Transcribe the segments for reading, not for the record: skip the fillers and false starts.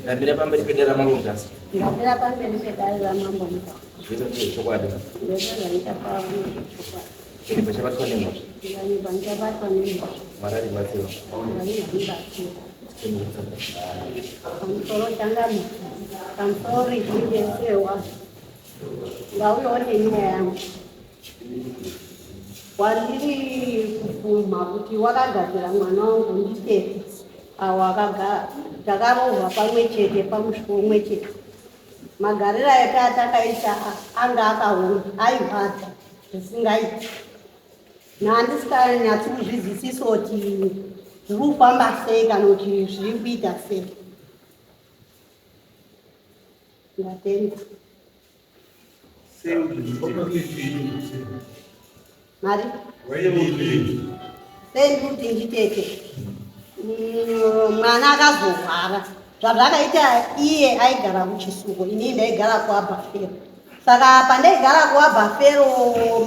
Ndamira pamberi pedera mamungasi. Ndamira pamberi pedera mamungasi. Zvino chokwadi. Ndezvaita pavanhu chokwadi. Chiripo chabatwa nemhosva. Ndanyumba ndabatwa nemhosva. Marari batsiro. Marari batsiro. Pamusoro changamu. Pamusoro rechidetserwa. Ngauyewo nenyaya yangu. Wandiri kuvhuma kuti wakagadzira mwana wangu nditete. Takarohwa pamwe chete pamusoro umwe chete. Magariro atakaita anga akaoma airwadza zvisingaiti. Handisinganyatsi kuzvizwisisa kuti zviri kufamba sei kana kuti zviri kuita sei. Ndatenda. Mari? Sei kuti nditete. Mwana akazorwara. Zvazvakaita iye aigara kuchisuko, ini ndaigara kuAbhafero. Saka pandaigara kuAbhafero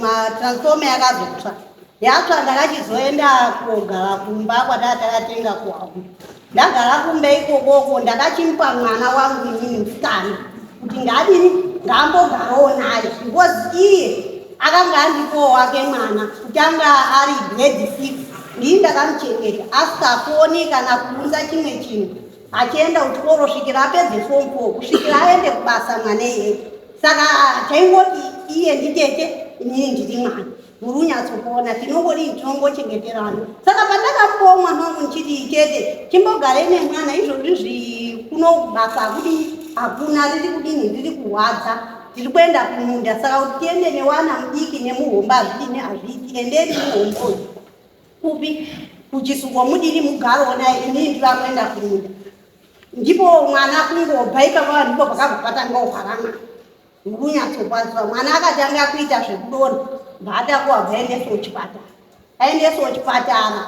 matransfoma yakazotsva. Yatsva ndakachizoenda kogara kumba kwatakatenga kuAbu. Ndagara kumba ikokoko ndakachimupa mwana wangu inini musikana kuti ngadini ngambogarawo naye because iye akanga andipowo wake mwana kuti anga ari grade 6 ndini ndakamuchengeta asingakoni kana kuunza chimwe chinhu. Achienda kuchikoro kusvikira apedze form 4 kusvikira aende kubasa mwana iye. Saka chaingoti iye nditete inini ndiri mwana. Muri unyatsokuona tinongochengeterana. Saka pandakamupawo mwana wangu ndichiti tete chimbogare nemwana izvozvi kunobasa kuti hakuna riri kudini riri kurwadza tiri kuenda kumunda. Saka kuti tiende newana mudiki nemuhomba hazvidini hazviiti endeni muhombo kupi kuchisuko mudini mugarowo naye inini ndiri kuenda kumunda. Ndipo mwana kungobva ipapo ndipo pakazopatanga kuharama. Murunyatsokwazwa mwana akatanga kuita zvekudonha mbatakuwabva aendeswa kuchipatara. Aendeswa kuchipatara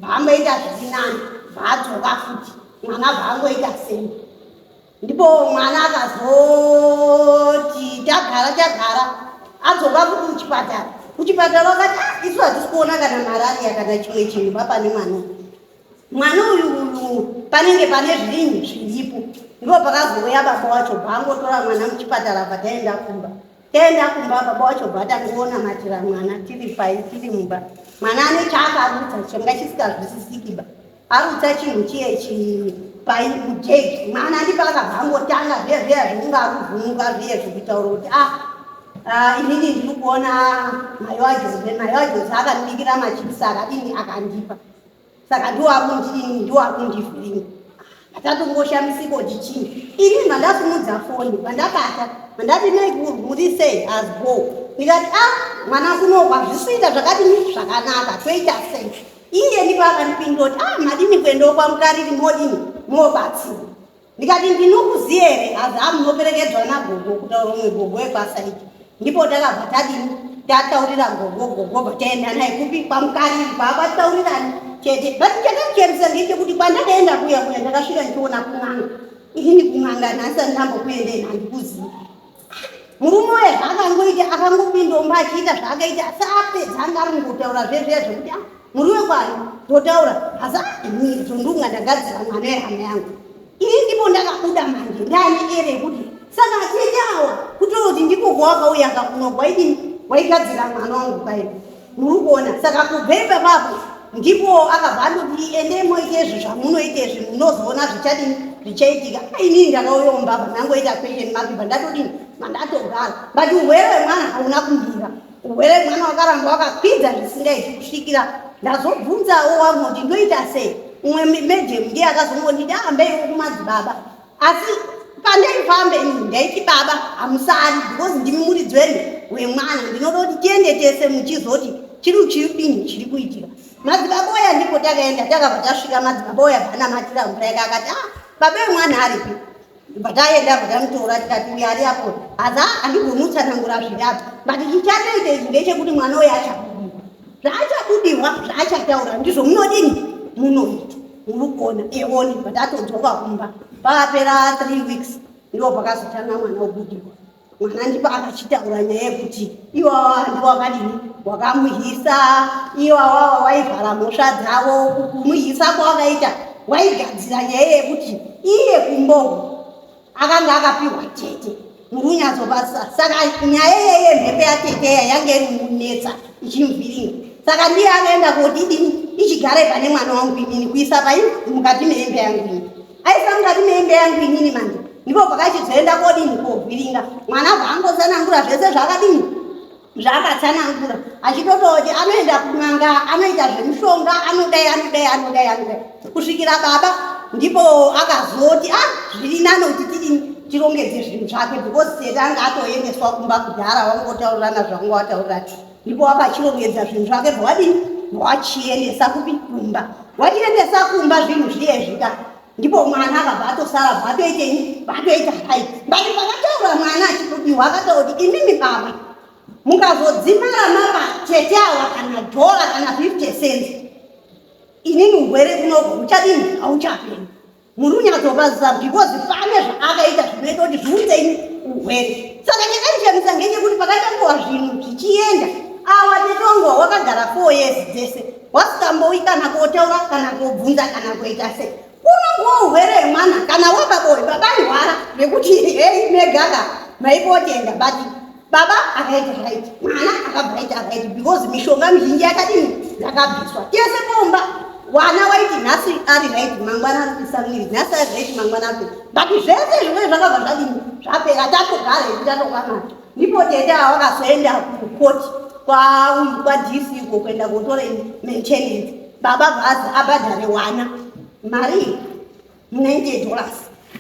bhamboita zvisinani bhaadzoka futi mwana bhangoita sei. Ndipo mwana akazoti tagara adzoka futi kuchipatara. Kuchipatara wakati isu hatisi kuona kana marariya kana chimwe chinhu papane mwana. Mwana uyu panenge pane zvirinhi zviripo. Ndipo pakazouya baba wacho bhangotora mwana muchipatara pataenda kumba. Taenda kumba baba wacho bhatangoona matira mwana tiri mumba. Mwana ane chaakarutsa changa chisikazwisisikiba. Arutsa chinhu chiye mujegi. Mwana ndipo akabhangotanga zviya zvingaruvhunuka zviye zvekutaura kuti inini ndiri kuona mai waJoze akandibikira machipisi akadini akandipa. Saka ndiwo akundivhiringa. Atatongoshamisipo kuti chini. Ini mandasimudza foni pandakata mandati muri sei azbo. Ndikati mwana kunogwa zvisita zvakadini zvakanaka toita sei. Iye ndipo akandipindura kuti madini kuendawo kwamukariri modini mobatsira. Ndikati ndinokuziya here haza munoperekedzwa nagogo kutaura umwe gogo wekwasaiti. Ndipo takabva tadini tataurira gogo taenda naye kupi kwamukariri kwakwataurirani chete. Bati chakacheresa ngechekuti kwandakaenda kuya ndakasvika ndichiona kun'anga. Ini kun'anga nhasi ndambokuendei handikuzivi. Murume uye zvakangoita akangopindomba achiita zvaakaita asapedza anga ari ngotaura zvezviya zvekuti muri wekwari totaura asi ndonga ndagadzira mwana wehama yangu. Ini ndipo ndakabuda manje ndani ere kuti saka tetawa kutoti ndiko kwakauya kakunogwa idini waigadzira mwana wangu kwaidi. Muri kuona saka kubva ipapapo ndipo akabva andoti endei moite izvi zvamunoita izvi munozoona zvichadini zvichaitika. Inini ndakauyawo mbavha ndangoita question mark ndatodini mandatogara but urwere hwemwana hauna kumbira. Urwere hwemwana wakaramba wakakwidza zvisingaiti kusvikira ndazobvunzawo wamwe kuti ndoita sei. Umwe medhem ndiye akazongonditi ambeiwo kumadzibaba asi pandaifambe ini ndaiti baba hamusari because ndimi muridzi wenyu wemwana ndinoda kuti tiende tese muchizoti chiri chiri kuitika. Madzibaba oya ndipo takaenda takabva tasvika madzibaba oya bvanamatira mvura yake akati baba wemwana aripi. Bataenda batamutora tikati uya ari apo asi handigomutsanangura zvidapi but chichatoita izvi ndechekuti mwana oya achabudirwa. Zvaachabudirwa zvaachataura ndizvo munodini munoita. Muri kuona eoni batatodzoka kumba pakapera 3 weeks ndipo pakazotanga mwana obudirwa. Mwana ndipo akachitaura nyaya yekuti iwawa ndiwo wakadini wakamuhisa iwawa waivhara mhosva dzavo kumuhisa kwawakaita waigadzira nyaya yekuti iye kumbongo akanga akapiwa tete murunyazobasa saka nyaya yemhepo yateteya yange iri munetsa ichimuvhiringa saka ndiye akaenda kodidini ichigare pane mwana wangu inini kuisa pai mukati meembe yangu ini aisa mukati meembe yangu inini manje ndipo pakachizoenda kodini kovhiringa mwana bvaangotsanangura zvese zvakadini zvakatsanangura achitototi anoenda kun'anga anoita zvemushonga anodai kusvikira baba ndipo akazoti zviri nani kuti tidini tirongedze zvinhu zvake because setanga atoendeswa kumba kudhara wangotaurirana zvanga wataurira ndipo akachirongedza zvinhu zvake zvawadini wachiendesa kupi kumba wachiendesa kumba zvinhu zviyezvika ndipo mwana akabva atosara bvatoitei bvatoita hai bati pakataura mwana achitodiwa akatauti inini baba mukazodzimara mamatete awa kana dhola kana 50 cents inini urwere kunobva uchadini hauchaperi muri unyadzopazisa because pane zvaakaita zvinoita kuti zviunzei urwere saka chakandichamisa ngechekuti pakatangowa zvinhu zvichienda awa tetongwa wakagara 4 years dzese wasikambowi kana kotaura kana kobvunza kana kuita sei unongowa urwere hwemwana kana wababoi babarwara rekuti hei megaga maipotenda bati baba akaita right mwana akabvaita right because mishonga mizhinji yakadini yakabviswa tese pomba wana waiti nhasi ari right mangwana ari kusamiri nhasi ari right mangwana ari bati zvese zvimwe zvakabva zvadini zvapera tatogara tatokwana ndipo tete awakazoenda kukoti kwadc uko kuenda kotora maintenance baba bhazi abhadhare wana mari $90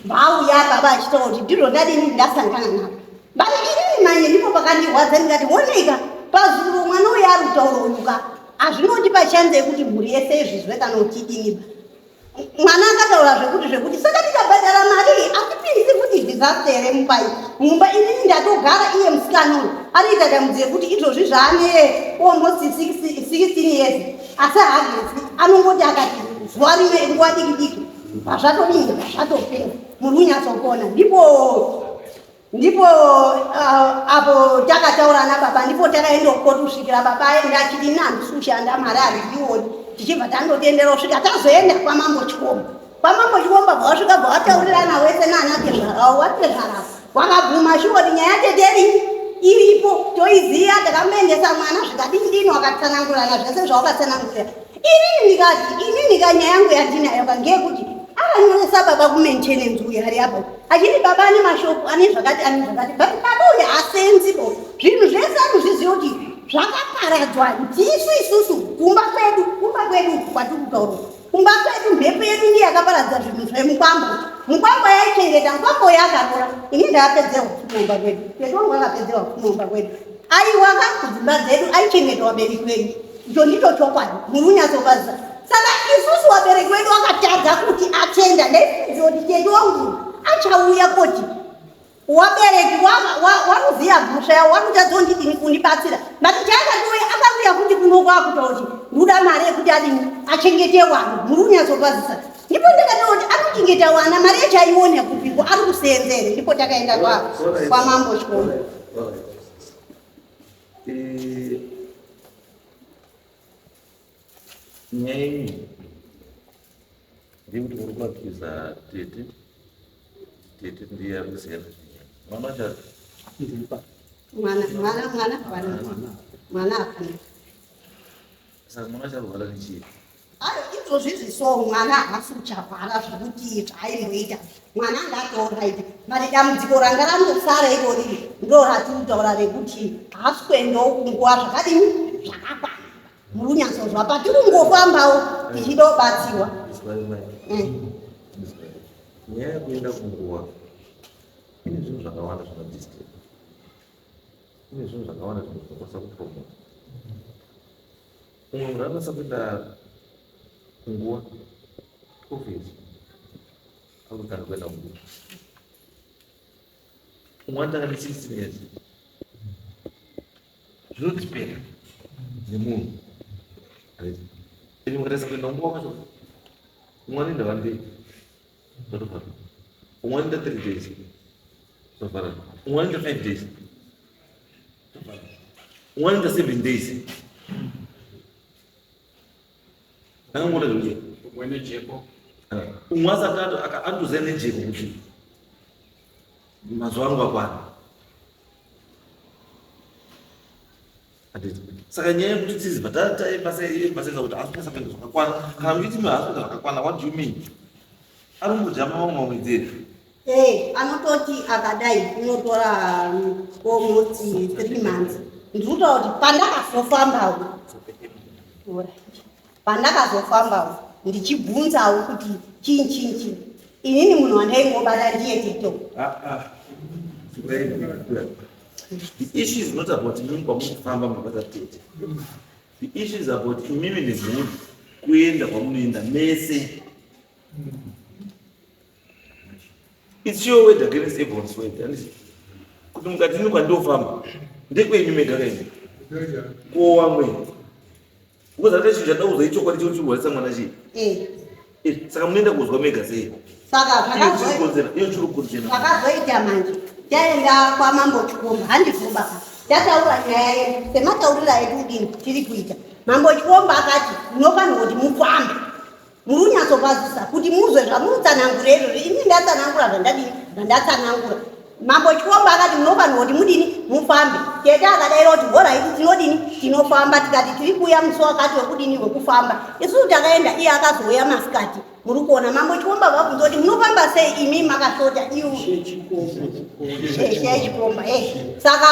vauya baba achitaura kuti ndizvo ndadini ndasangana navo bati inini manye ndipo pakandirwadza ndikati oneka pazuro mwana uyo ari kutaurauka hazvinoti pachanze yekuti mhuri yese izvizwe kana uchidiniba mwana akataura zvekuti saka tikabhadhara mari atipinzi kuti disaster mupai mumba inini ndatogara iye musikana uyu ariita dambudziko kuti izvozvi zvaane almost 16 years asi haagesi anongoti akati zuva rimwe nguva diki diki pazvatodini zvazvatopera muri unyatsopona ndipo apo takataurana baba ndipo takaenda kukoti kusvikira baba aenda achidini handisushanda mari hariioni tichibva tandotenderwa kusvika tazoenda kwamambo chikomba bvawasvika bvawataurirana wese naanatezvarao watezvarao wakabvuma chiwoti nyaya teteri iripo toiziya takamboendesa mwana zvikadindini wakatsanangurana zvese zvawakatsanangurira inini kanyaya yangu yandinayo kangeyekuti akanyoresa baba kumaintenance uyu ari apo achiti baba ane mashopu ane zvakati but baba uyu hasenzibo zvinhu zvese anozviziva kuti zvakaparadzwa ndisu isusu kumba kwedu kwatiri kutaura kumba kwedu mhepo yedu ndiye yakaparadza zvinhu zvemukwambo mukwambo yaichengeta mukwambo yakarora ini ndaapedzerwa kumumba kwedu petongo akapedzerwa kumumba kwedu aiwaka kudzimba dzedu aichengeta wabereki wedu icho ndicho chokwadi muri unyatsopazisa saka isusu wabereki wedu akatadza kuti atenda ndaifunziwa kuti tete wangu achauya kuti wabereki waruziya bhusha yawo warutadza ndidini kundibatsira but chaakatouya akauya kuti kunokwa kutaura kuti nduda mari yekuti adini achengete wana muri unyatsopazisa ndipo ndikataura kuti anochengeta wana mari yacho aiona kupiko ari kuseenzere ndipo takaenda kwamambo chikomba nyaya iyi ndekuti uri kuakiza tete ndiye ari kusiyana mwana wacho mwana apana saka mwana wacho arwara nechii ayo izvozvizviso mwana haasi kucharwara zvekuti zvaimboita mwana anga atoraita mari dambudziko ranga randosara irori ndo ratiri kutaura rekuti haasi kuendawo kunguva zvakadini zvakakwana muri unyatsozva patiri kungofambawo tichida kubatsiwa nyaya yekuenda kunguva ine zvinhu zvakawanda zvinodisturb ine zvinhu zvakawanda zvinokwanisa kupromota umwe munhu anokwanisa kuenda kunguva obvious akutanga kuenda kunguva umwe anotanga ne16 years zvinodipenda nemunhu ini mukataisa kuenda kunguva kwacho umwe anoenda 1 day zvatofana umwe anoenda 3 days zvatofana umwe anoenda 5 days umwe anoenda 7 days angangona zvekuti Mwene jepo. umwe asati andoziva nejeko kuti mazuva angu akwana. Saka nyaya yekuti tiziva taipasaiza kuti asipesa pendo zvakakwana kana muchiti mahasipesa zvakakwana, what do you mean? Arimbojama mamwe dziri anototi akadai unotora almost 3 months. Ndikutaura kuti pandakazofambawo ndichibvunzawo kuti chinchi inini munhu wandaingobata ndiye TikTok. The issue is not about imimi kwamufamba mabata tete. The issue is about imimi nemhuri kuenda kwamunoenda mese. It's your word against everyone's word. Kuti mukati ndini kwandofamba ndekwenyu mega kaini kowamweni because hata chinhu chadaudzwa ichokwadi chiri chirwarisa mwana chii saka munoenda kuzwa mega sei? Saka zvakazoita manje taenda kwamambo Chikomba handifunga tataura nyaya yedu semataurira edu udini tiri kuita. Mambo Chikomba akati munofanirwa kuti mufambe muri kunyatsopazisa kuti muzwe zvamunotsanangura izvozvo. Ini ndatsanangura zvandatsanangura. Mambo Chikomba akati munofanirwa kuti mudini mufambe. Tete akadaira kuti alright tinodini tinofamba, tikati tiri kuuya musi wakati wekudini wekufamba. Isusu takaenda iye akazouya masikati. Muri kuona Mambo Chikomba vabvunza kuti munofamba sei imi makashota iwo Chikomba. Saka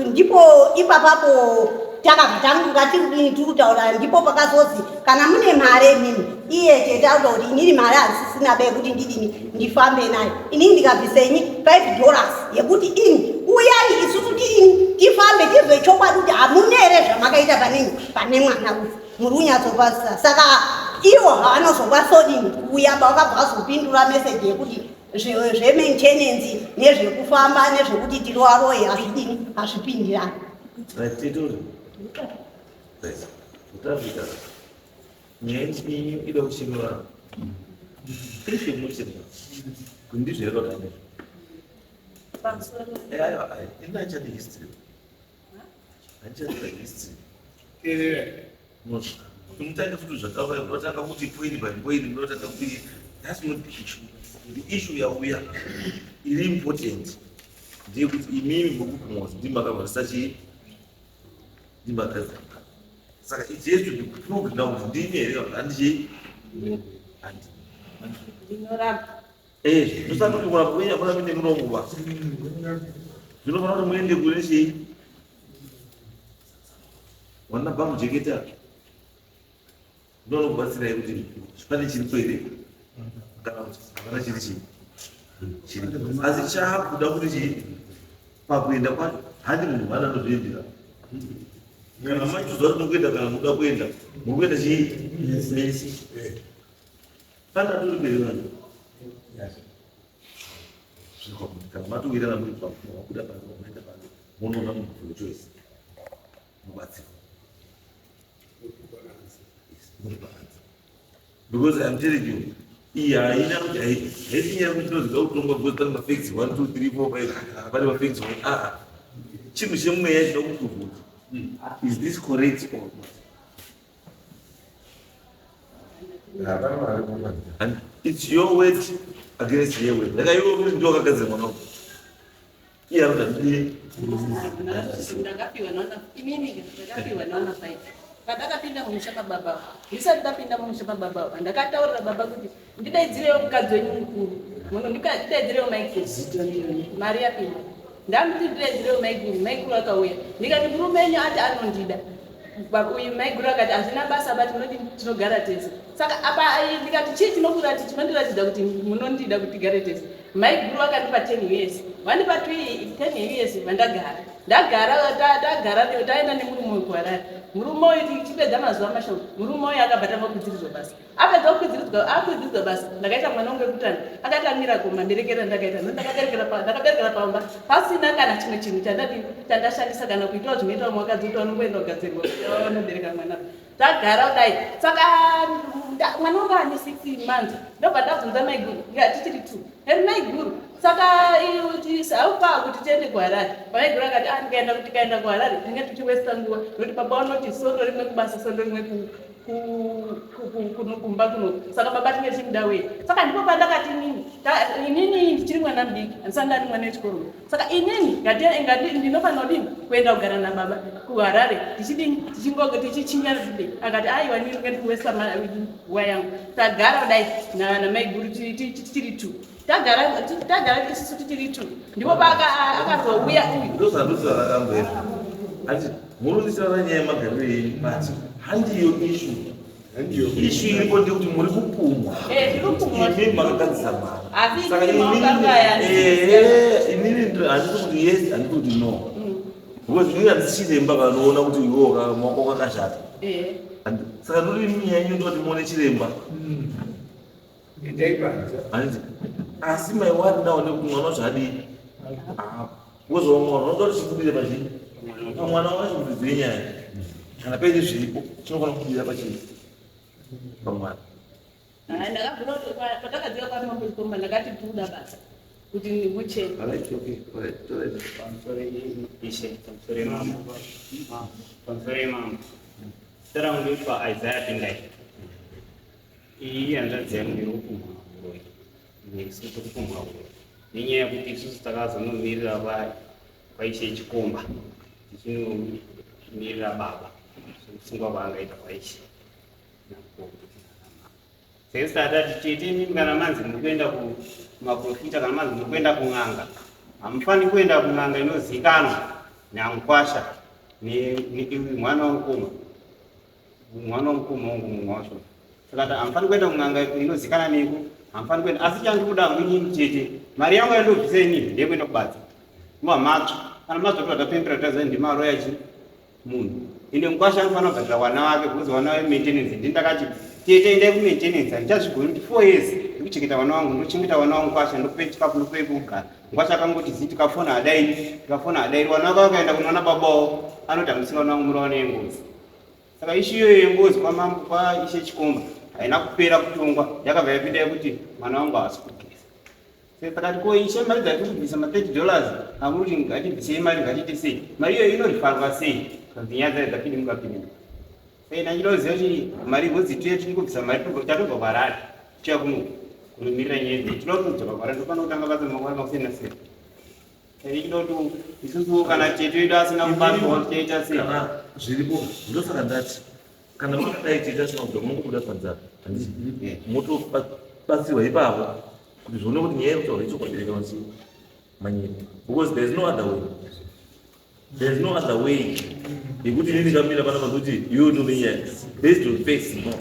ndipo ipapapo takabva tanguka tiri kutaura, ndipo pakazozi kana mune mare mimi iye tete auta kuti inini mare hazisina be kuti ndidini ndifambe nayo. Inini ndikabvisenyi $5 yekuti ini uyai isusu tifambe tizwe chokwadi kuti hamuna here zvamakaita pane mwana uyu muri kunyatsopasisa. Saka iwo havanozokasodini kuuya pavakabva vazopindura meseji yekuti zvemaintenance nezvekufamba nezvekuti tiroaroye hazvidini hazvipindirani. Nyaya ida kushimira ndizvemuchiri kundizverodane inachadi history kuti mutange futi zvakava unotanga kuti poiri by poiri munotanga kuti that's not the issue. The issue yauya iri important ndeyekuti imimi mukukumwazi ndimakavharisa chii ndimakazaka. Saka it has to be proved now kuti ndini here handichii ndosaka kuti kurapa kwenyu hapana mine munomuva zvinofana kuti muende kune chii wanabva mujeketa ndonokubatsirai kuti pane chiripo here kana kuti hapana chiri chiri asi chaakuda kuti chii pakuenda kwacho handi munhu vananozviendera kana maitozva kuti mukuenda kana muda kuenda mukuenda chii mesi pana tori mberi vanhu kana matowirana muri pakuda panoenda pano munoona munhu for choice mubatsira because I'm telling you haina kuti haisinyaya kuti tinoziva kutonga because pane mafacts 1 2 3 4 5 pane mafacts chinhu chemweya chida kutobvunza is this correct or not? And it's your word against your word. Like you will do against the one. Here are the Ndakapinda mumusha baba. Ndisati ndapinda mumusha baba. Ndakataurira baba kuti ndidaidzirewo mukadzi wenyu mukuru. Munhu ndidaidzirewo maikesi. Maria Pino. Ndamuti ndidaidzirewo maikuru. Maikuru akauya. Ndikati murume wenyu ati anondida. Uyu maikuru akati hazvina basa bati munoti tinogara tese. Saka apa ndikati chii tinokurati chinondiratidza kuti munondida kuti tigare tese. Maikuru akandipa 10 years. Wandipa 10 years vandagara. Ndagara taenda nemurume kuHarare. Murume uyu tichipedza mazuva mashoma. Murume uyu akabata makwidziridzwa basa. Apedza kukwidziridzwa basa. Ndakaita mwana wangu wekutanga. Akati amira koma ndirekera ndakaita. Ndakaberekera pamba. Pasina kana chimwe chinhu chandashandisa kana kuitawo zvinoitawo mwakadzi kuti vanongoenda kugadzirwa. Vanobereka mwana. Tagara kudai. Saka mwana wangu ane 16 months. Ndobva ndabvunza maiguru. Tichiri 2. Heri maiguru. Saka saupa kuti tiende kuHarare. Maiguru akati ndikaenda kuHarare ndinenge tichiwesta nguva. Nokuti baba vanoti sondo rimwe kubasa sondo rimwe kumba kuno saka baba tinge chimdawe saka ndipo pandakati inini ndichiri mwana mudiki handisangani mwana wechikoro saka inini ngati ndinofanira kudini kuenda kugara nababa kuharare tichichinya zide akati aiwa nini ngatiwesa nguva yangu tagara kudai namaiguru tiri two tagara isusu tiri two ndipo pakazouya uyu ndosandosarakamboera ati murundisana nyaya yemagariro enyu bati handiyo ishu iripo ndekuti muri kupumwa imi makagadzisa mari saka inini handiti kuti yes handiti kuti no because inini handisichiremba kanoona kuti iwo maoko kakashata saka ndoti imi nyaya yenyu ndoti muone chiremba handiti asi maiwari ndaone kuti mwana wacho hadii kuzowa mwana unototi chifundire pachii mwana wacho kudzidzire nyaya kana paine zviripo chinokona kufundira pachii pamwana patakadziva kwamamboikomba ndakati tuda basa kuti ndimuchene pamusoro taraundipa Isaiah Pindai iyi hanzvadzi yangu irikupumha uroi nesu tokupumha uroi nenyaya yekuti isusu takazonomirira kwaishe chikomba tichinomirira baba kusungwa kwaangaita kwaishe sesi tatati tete kana manzi muri kuenda kumaprofita kana manzi muri kuenda kung'anga hamufani kuenda kung'anga inozikanwa neangukwasha mwana wamukoma wangu mumwe wacho saka hamufani kuenda kung'anga inozikana neku hamufani kuenda asi chandikuda mwinini chete mari yangu yandobvisa inini ndeyekuenda kubadza nguva matsva kana matsva tatapembera tazai ndimaro yachi munhu inde mukwasha anofanira kugadzira wana wake kuzi wana wemaintenance ndindakati tete endai kumaintenance handichazvigoni kuti 4 years ndikuchengeta wana wangu ndochengeta wana wangu kwasha ndokupe chikafu ndokupe kugara ngwasha akangoti zi tikafona adairi wana wake wakaenda kunoona babawo anoti hamusi wana wangu muraona yengozi saka ishu iyoyo yengozi kwaishe chikomba haina kupera kutongwa yakabva yapinda yekuti mwana wangu haasi kugeza pakati koishe mari dzati kubvisa $30 amuri kuti ngatibvisei mari ngatiite sei mari iyoyo inorifarwa sei nyaya dzayo dzapindi mukapinda sai nachitoziva kuti mari vodzituye tiri kubvisa mari tatobva kwarari tiya kunomirira nyaya dzedu tinoda kudzoka kwarari tofana kutanga basa makore makusiyana siyana ichidoti isusu kana chetu yedu asina kubatwa tichaita sei kana zviripo ndosaka ndati kana makadai tiita sinakuda mungobuda panzara handiti motobatsirwa ipapo kuti zvione kuti nyaya yekutaura ichokwadireka masi manyika because there is no other way yekuti ini ndikamira pana kuti you do me yes based on face no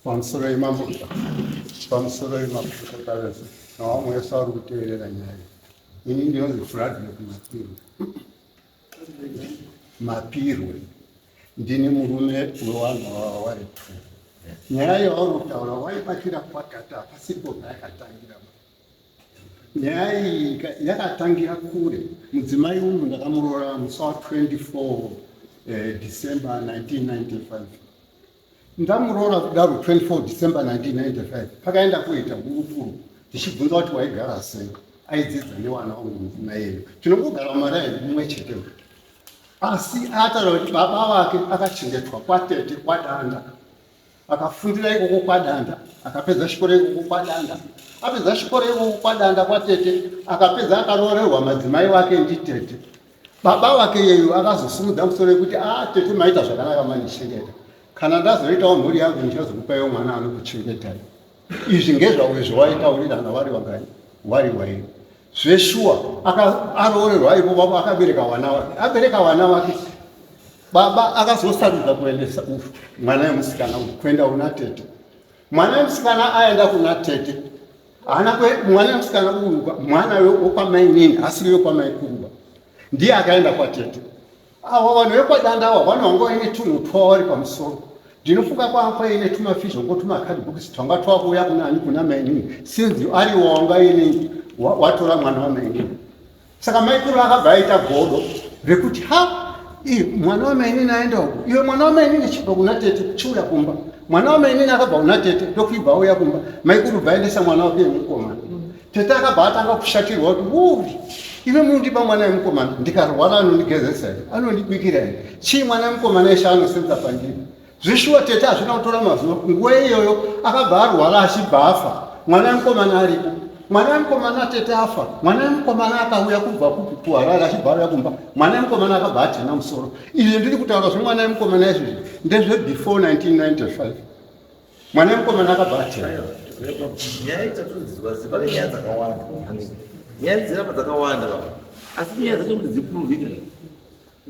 pamusoro yemafuta nawamwe wese ari kuteerera nyaya ini ndinonzi Frederick Mapirwe ndini murume wevanhu wavari nyaya yavari kutaura waibatira kwatata pasipo payakatangira nyaya iyi yakatangira kure mudzimai uyu ndakamuroora musi wa24 December 1995 ndamuroora kudaro 24 December 1995 pakaenda kuita burupuru tichibvunza kuti waigara sei aidzidza newana wangu mudzimai yedu tinongogara maraini mumwe chete asi ataura kuti baba vake akachengetwa kwatete kwadanda akafundira ikoko kwadanda akapedza chikoro ikoko kwadanda apedza chikoro ikoko kwadanda kwatete akapedza akaroorerwa madzimai vake nditete baba vake yeyu akazosimudza musoro yekuti tete maita zvakanaka manichengeta kana ndazoitawo mhuri yangu ndichazokupaiwo mwana anokuchengetai izvi ngezvauye zvawaitaurirana vari vangani vari waini zveshuwa aroorerwa ipo baba akabereka wana wake abereka wana wake baba akazosarudza kuendesa mwana wemusikana kuenda kuna tete mwana wemusikana aenda kuna tete mwana wemusikana mwana wekwamainini asiri wekwamaikuruba ndiye akaenda kwatete ava vanhu vekwadanda ava vanhu vanga vaine tunhu twavari pamusoro ndinofunga kwanga kwaine tumafizhongo tumakadhibhokisi twanga twakuuya kunani kuna mainini sinzi ari wanga ine watora mwana wamainini saka maikuru akabva aita godo rekuti mwana wamainini aenda uku iwe mwana wamainini chibva kuna tete chiuya kumba mwana wamainini akabva kuna tete ndokuibva auya kumba maikuru bvaendesa mwana wake mukomana tete akabva atanga kushatirwa kuti ive mundipa mwana wemukomana ndikarwara anondigezesa here anondibikira here chii mwana wemukomana eshe anosenza pandiri zvishuwa tete hazvina kutora mazuva nguva iyoyo akabva arwara achibva afa mwana wemukomana aripo mwana wemukomana tete afa mwana wemukomana akauya kubva kupi kuharare achibva auya kumba mwana wemukomana akabva atena musoro izvi ndiri kutaura zvemwana wemukomana izvozvi ndezvebefore 1995 mwana wemukomana akabva atena nyaya ichatoziva pane nyaya dzakawanda nyaya dzirapa dzakawanda asi nyaya dzacho kuti dzipuruvika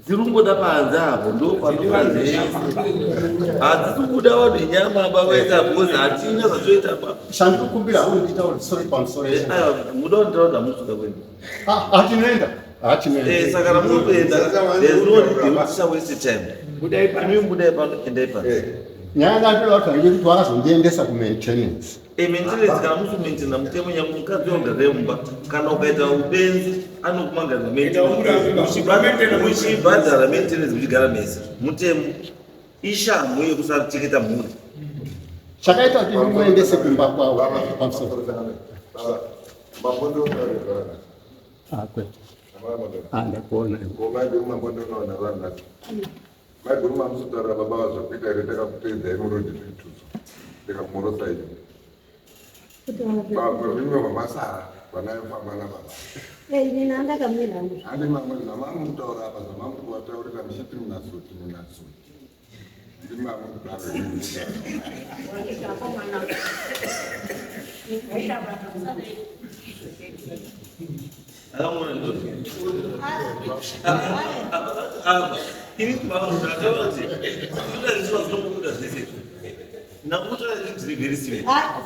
dzirungoda panze apo ndopanoazvese hadzisi kuda vanhu nyama bavaita bhozi hatina zvatoita chandikukumbira haunditaura sori pamusoro muda kunditaura musvika kwenu hatinoenda saka ramunoenda there's waste time budai pano endai pano nyaya ndatoda kuti ngekuti wakazondiendesa kumaintenance maintenance kana musumaintaina mutemo nyamukadzi wagara mumba kana ukaita ubenzi anokumangarira muchibhadhara maintenance muchigara mese mutemo ishamhu yekusakuchengeta mhuri chakaita kuti muendese kumba kwavo pamusoro ndakuona maiguruma musutaura baba vazvakuita here takakutedzai murodhi zvitudzo ndikamorosa iyo vimwe vamasara vanayofamba nababa nina ndakamira handi mamwe zamamutaura apa zamamukuvataurira muchiti munasuti ndimamwe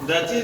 Ndati